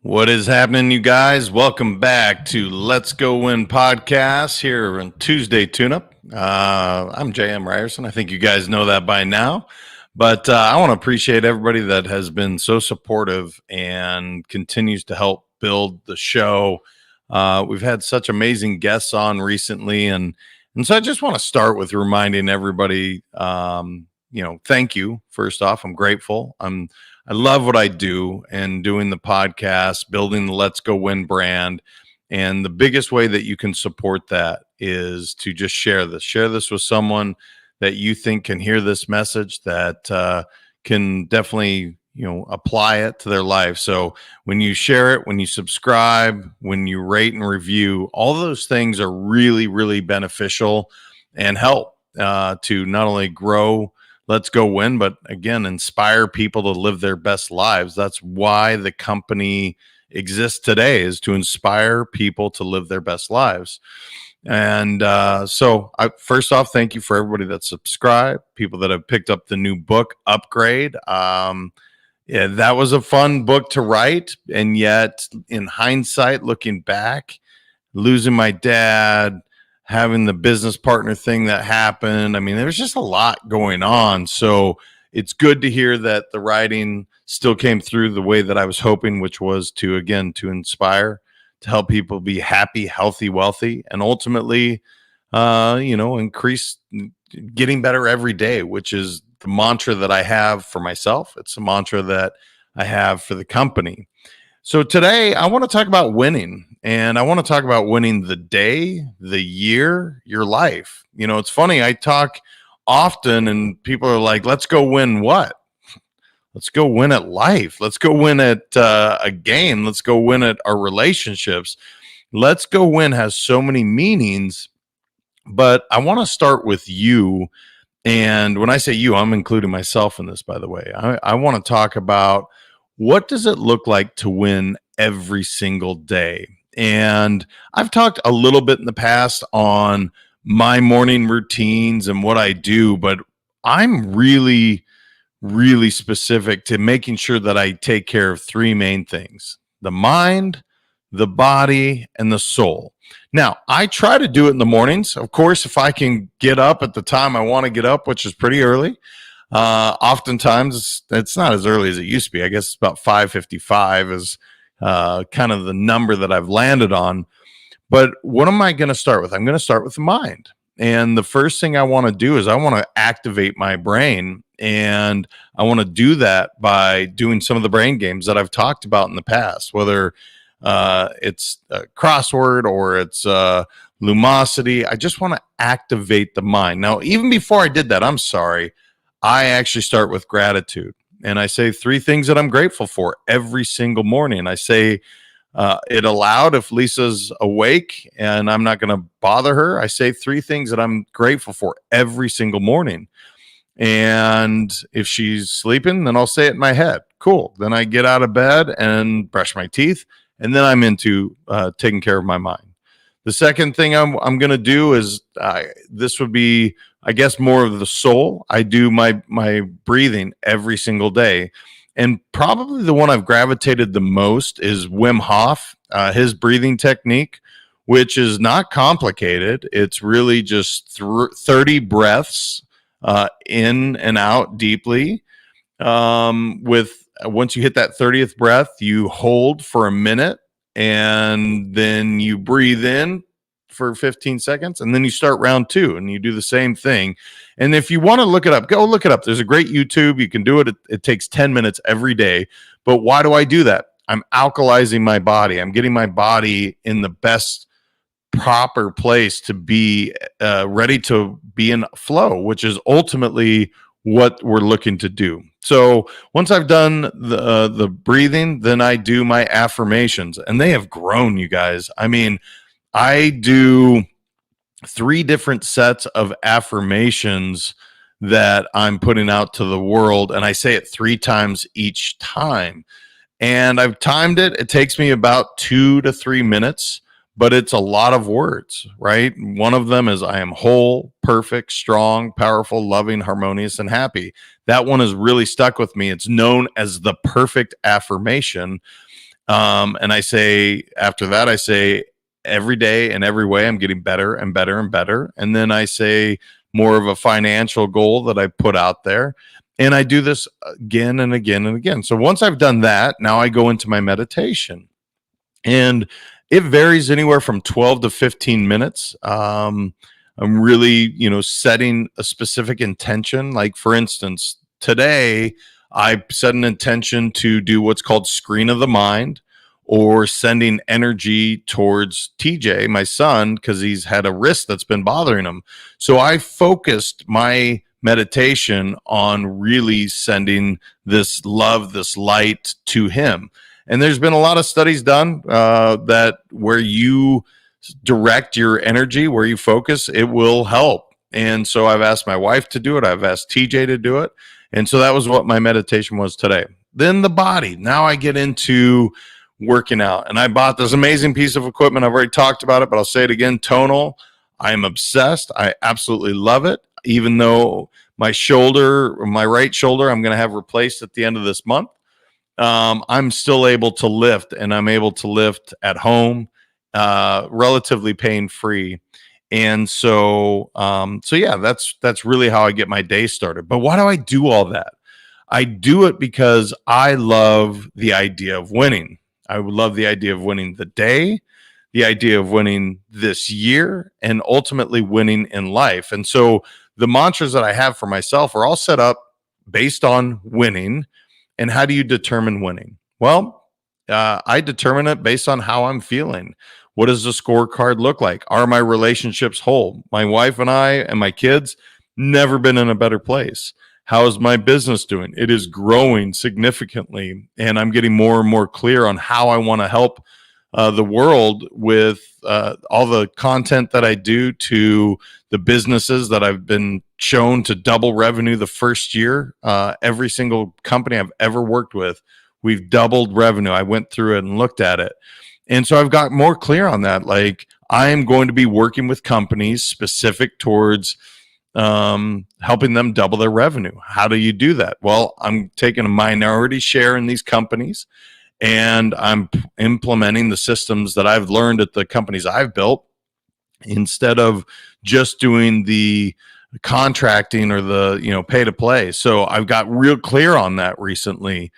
What is happening, you guys? Welcome back to Let's Go Win podcast here on Tuesday Tune-Up. I'm J.M. Ryerson. I think you guys know that by now. But I want to appreciate everybody that has been so supportive and continues to help build the show. We've had such amazing guests on recently. And so I just want to start with reminding everybody, thank you. First off, I'm grateful. I love what I do and doing the podcast, building the Let's Go Win brand. And the biggest way that you can support that is to just share this. Share this with someone that you think can hear this message, that can definitely, apply it to their life. So when you share it, when you subscribe, when you rate and review, all those things are really, really beneficial and help to not only grow Let's Go Win, but again, inspire people to live their best lives. That's why the company exists today, is to inspire people to live their best lives. And first off, thank you for everybody that subscribed, people that have picked up the new book, Upgrade. Yeah, that was a fun book to write. And yet, in hindsight, looking back, losing my dad, having the business partner thing that happened. I mean, there's just a lot going on. So it's good to hear that the writing still came through the way that I was hoping, which was to inspire, to help people be happy, healthy, wealthy, and ultimately, increase getting better every day, which is the mantra that I have for myself. It's a mantra that I have for the company. So today I want to talk about winning, and I want to talk about winning the day, the year, your life. It's funny. I talk often and people are like, let's go win what? Let's go win at life. Let's go win at a game. Let's go win at our relationships. Let's go win has so many meanings, but I want to start with you. And when I say you, I'm including myself in this, by the way. I want to talk about, what does it look like to win every single day? And I've talked a little bit in the past on my morning routines and what I do, but I'm really, really specific to making sure that I take care of three main things: the mind, the body, and the soul. Now, I try to do it in the mornings. Of course, if I can get up at the time I want to get up, which is pretty early. Oftentimes it's not as early as it used to be. I guess it's about 5:55 is kind of the number that I've landed on. But what am I going to start with? I'm going to start with the mind. And the first thing I want to do is I want to activate my brain. And I want to do that by doing some of the brain games that I've talked about in the past, whether it's a crossword or it's Lumosity. I just want to activate the mind. Now, even before I did that, I actually start with gratitude. And I say three things that I'm grateful for every single morning. I say it aloud if Lisa's awake and I'm not going to bother her. I say three things that I'm grateful for every single morning. And if she's sleeping, then I'll say it in my head. Cool. Then I get out of bed and brush my teeth. And then I'm into taking care of my mind. The second thing I'm going to do is this would be, I guess, more of the soul. I do my breathing every single day. And probably the one I've gravitated the most is Wim Hof, his breathing technique, which is not complicated. It's really just 30 breaths in and out deeply. Once you hit that 30th breath, you hold for a minute, and then you breathe in for 15 seconds, and then you start round two and you do the same thing. And if you want to look it up, go look it up. There's a great YouTube. You can do it. It takes 10 minutes every day. But why do I do that? I'm alkalizing my body. I'm getting my body in the best proper place to be ready to be in flow, which is ultimately what we're looking to do. So once I've done the breathing, then I do my affirmations, and they have grown, you guys. I mean, I do 3 different sets of affirmations that I'm putting out to the world, and I say it 3 times each time. And I've timed it. It takes me about 2 to 3 minutes, but it's a lot of words, right? One of them is, I am whole, perfect, strong, powerful, loving, harmonious, and happy. That one has really stuck with me. It's known as the perfect affirmation. And I say, after that, I say, every day and every way, I'm getting better and better and better. And then I say more of a financial goal that I put out there. And I do this again and again and again. So once I've done that, now I go into my meditation. And it varies anywhere from 12 to 15 minutes. I'm really, setting a specific intention. Like, for instance, today I set an intention to do what's called screen of the mind, or sending energy towards TJ, my son, because he's had a wrist that's been bothering him. So I focused my meditation on really sending this love, this light to him. And there's been a lot of studies done that where you direct your energy, where you focus, it will help. And so I've asked my wife to do it. I've asked TJ to do it. And so that was what my meditation was today. Then the body. Now I get into working out. And I bought this amazing piece of equipment. I've already talked about it, but I'll say it again. Tonal. I am obsessed. I absolutely love it. Even though my right shoulder, I'm going to have replaced at the end of this month. I'm still able to lift, and I'm able to lift at home, relatively pain free. And so yeah, that's really how I get my day started. But why do I do all that? I do it because I love the idea of winning. I would love the idea of winning the day, the idea of winning this year, and ultimately winning in life. And so the mantras that I have for myself are all set up based on winning. And how do you determine winning? Well, I determine it based on how I'm feeling. What does the scorecard look like? Are my relationships whole? My wife and I and my kids, never been in a better place. How is my business doing? It is growing significantly, and I'm getting more and more clear on how I want to help the world with all the content that I do, to the businesses that I've been shown to double revenue the first year. Every single company I've ever worked with, we've doubled revenue. I went through it and looked at it. And so I've got more clear on that. Like, I am going to be working with companies specific towards helping them double their revenue. How do you do that? Well, I'm taking a minority share in these companies, and I'm implementing the systems that I've learned at the companies I've built, instead of just doing the contracting or the pay to play. So I've got real clear on that recently.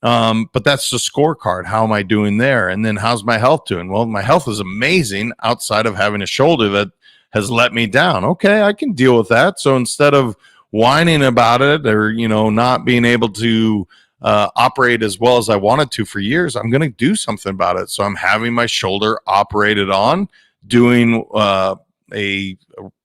But that's the scorecard. How am I doing there? And then how's my health doing? Well, my health is amazing outside of having a shoulder that has let me down. Okay, I can deal with that. So instead of whining about it, or not being able to operate as well as I wanted to for years, I'm going to do something about it. So I'm having my shoulder operated on, doing a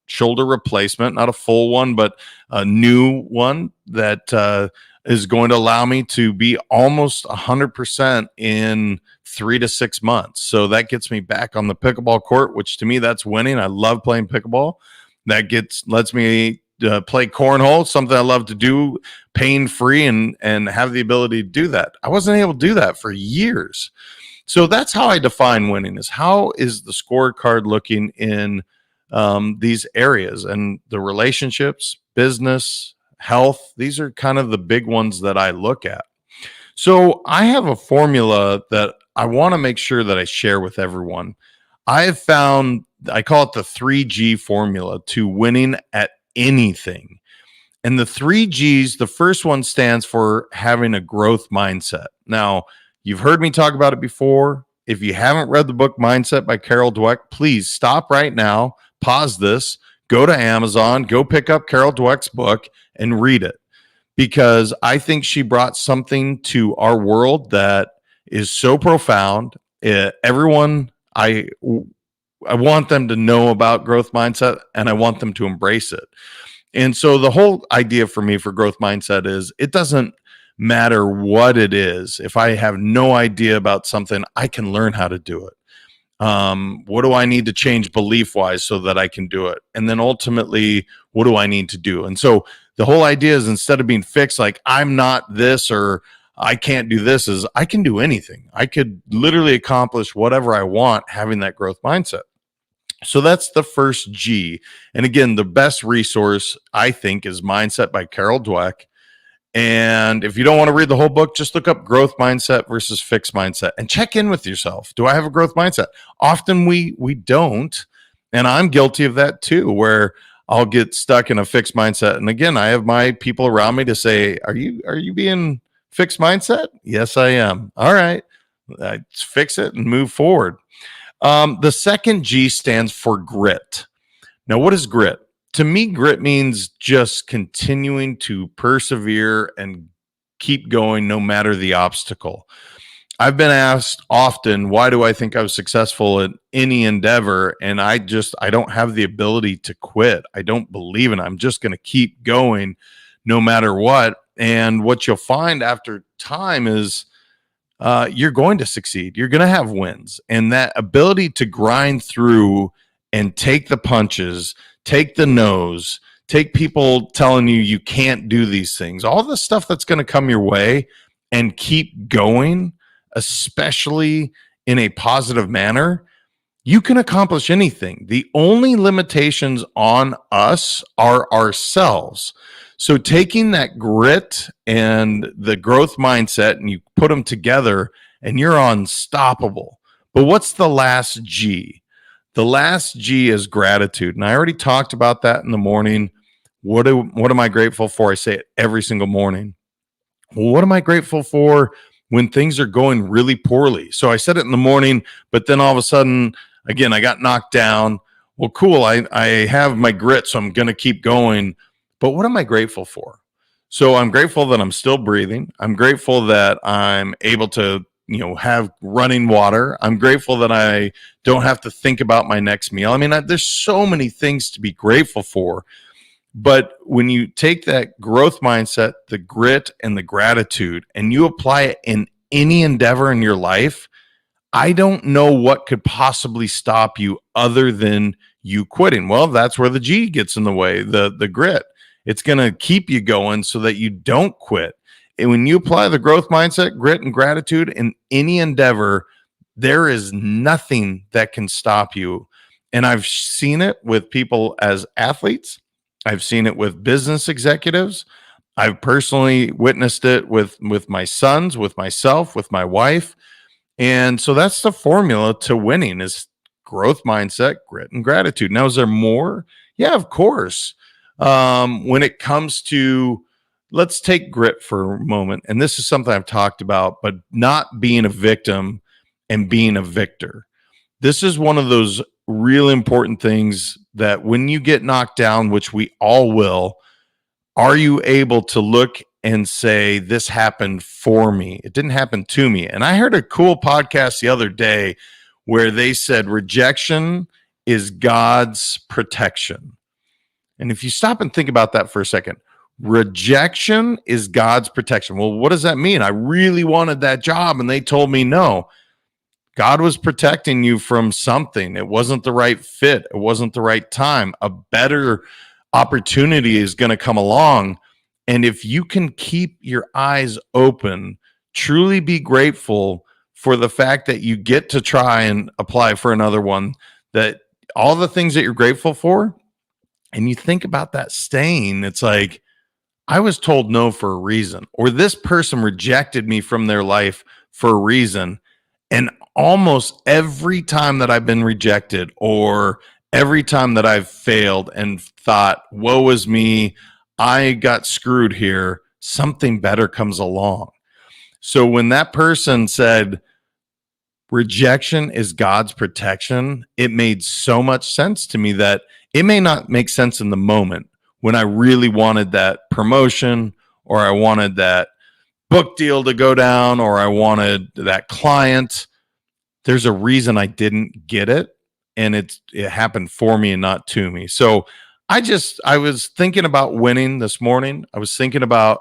shoulder replacement, not a full one, but a new one that is going to allow me to be almost 100% in 3 to 6 months. So that gets me back on the pickleball court, which to me, that's winning. I love playing pickleball. That lets me play cornhole, something I love to do, pain-free, and have the ability to do that. I wasn't able to do that for years. So that's how I define winning, is how is the scorecard looking in these areas, and the relationships, business, health. These are kind of the big ones that I look at. So I have a formula that I want to make sure that I share with everyone. I have found, I call it the 3G formula to winning at anything. And the 3Gs, the first one stands for having a growth mindset. Now, you've heard me talk about it before. If you haven't read the book Mindset by Carol Dweck, please stop right now, pause this, go to Amazon, go pick up Carol Dweck's book and read it, because I think she brought something to our world that is so profound. Everyone, I want them to know about growth mindset, and I want them to embrace it. And so the whole idea for me for growth mindset is, it doesn't matter what it is. If I have no idea about something, I can learn how to do it. What do I need to change belief wise so that I can do it? And then ultimately, what do I need to do? And so the whole idea is, instead of being fixed, like I'm not this or I can't do this, is I can do anything. I could literally accomplish whatever I want having that growth mindset. So that's the first G. And again, the best resource I think is Mindset by Carol Dweck. And if you don't want to read the whole book, just look up growth mindset versus fixed mindset and check in with yourself. Do I have a growth mindset? Often we don't. And I'm guilty of that too, where I'll get stuck in a fixed mindset. And again, I have my people around me to say, are you being fixed mindset? Yes, I am. All right. Let's fix it and move forward. The second G stands for grit. Now, what is grit? To me, grit means just continuing to persevere and keep going no matter the obstacle. I've been asked often, why do I think I was successful in any endeavor? And I don't have the ability to quit. I don't believe in it. I'm just going to keep going no matter what. And what you'll find after time is you're going to succeed. You're going to have wins. And that ability to grind through and take the punches, take the no's, take people telling you can't do these things, all the stuff that's going to come your way, and keep going, especially in a positive manner, you can accomplish anything. The only limitations on us are ourselves. So taking that grit and the growth mindset and you put them together and you're unstoppable. But what's the last G? The last G is gratitude. And I already talked about that in the morning. What am I grateful for? I say it every single morning. Well, what am I grateful for when things are going really poorly? So I said it in the morning, but then all of a sudden, again, I got knocked down. Well, cool. I have my grit, so I'm going to keep going. But what am I grateful for? So I'm grateful that I'm still breathing. I'm grateful that I'm able to, have running water. I'm grateful that I don't have to think about my next meal. I mean, there's so many things to be grateful for. But when you take that growth mindset, the grit and the gratitude, and you apply it in any endeavor in your life, I don't know what could possibly stop you other than you quitting. Well, that's where the G gets in the way, the grit. It's going to keep you going so that you don't quit. And when you apply the growth mindset, grit, and gratitude in any endeavor, there is nothing that can stop you. And I've seen it with people as athletes. I've seen it with business executives. I've personally witnessed it with my sons, with myself, with my wife. And so that's the formula to winning is growth mindset, grit, and gratitude. Now, is there more? Yeah, of course. When it comes to, let's take grit for a moment. And this is something I've talked about, but not being a victim and being a victor. This is one of those real important things that when you get knocked down, which we all will, are you able to look and say, this happened for me? It didn't happen to me. And I heard a cool podcast the other day where they said rejection is God's protection. And if you stop and think about that for a second, rejection is God's protection. Well, what does that mean? I really wanted that job and they told me no. God was protecting you from something. It wasn't the right fit. It wasn't the right time. A better opportunity is going to come along. And if you can keep your eyes open, truly be grateful for the fact that you get to try and apply for another one, that all the things that you're grateful for, and you think about that staying, it's like, I was told no for a reason, or this person rejected me from their life for a reason. And almost every time that I've been rejected or every time that I've failed and thought, woe is me, I got screwed here, something better comes along. So when that person said, rejection is God's protection, it made so much sense to me that it may not make sense in the moment when I really wanted that promotion or I wanted that book deal to go down or I wanted that client. There's a reason I didn't get it, and it happened for me and not to me. So I was thinking about winning this morning. I was thinking about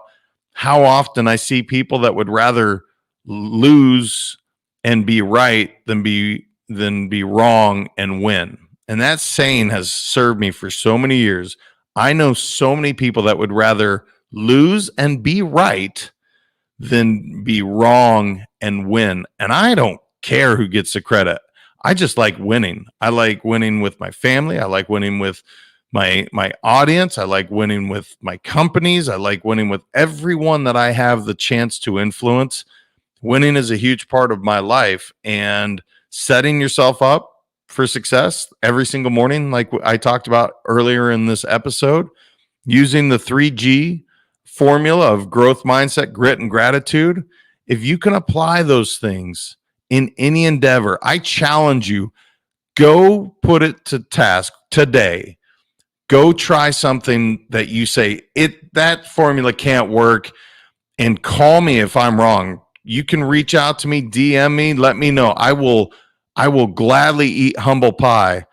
how often I see people that would rather lose and be right than be wrong and win. And that saying has served me for so many years. I know so many people that would rather lose and be right than be wrong and win. And I don't care who gets the credit. I just like winning. I like winning with my family. I like winning with my audience. I like winning with my companies. I like winning with everyone that I have the chance to influence. Winning is a huge part of my life, and setting yourself up for success every single morning, like I talked about earlier in this episode, using the 3G formula of growth mindset, grit, and gratitude. If you can apply those things in any endeavor, I challenge you, go put it to task today. Go try something that you say that formula can't work, and call me if I'm wrong. You can reach out to me, DM me, let me know. I will gladly eat humble pie.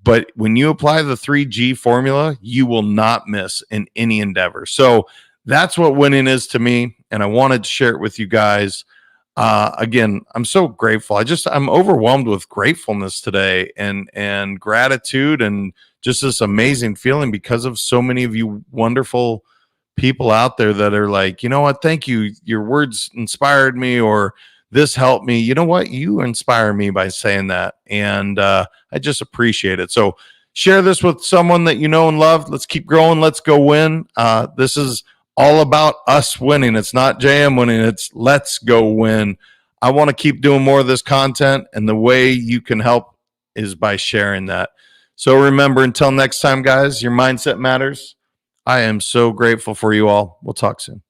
But when you apply the 3G formula, you will not miss in any endeavor. So that's what winning is to me. And I wanted to share it with you guys. Again, I'm so grateful. I'm overwhelmed with gratefulness today and gratitude and just this amazing feeling because of so many of you wonderful people out there that are like, you know what, thank you. Your words inspired me, or this helped me. You know what? You inspire me by saying that. And I just appreciate it. So share this with someone that you know and love. Let's keep growing. Let's go win. This is all about us winning. It's not JM winning. It's let's go win. I want to keep doing more of this content, and the way you can help is by sharing that. So remember, until next time, guys, your mindset matters. I am so grateful for you all. We'll talk soon.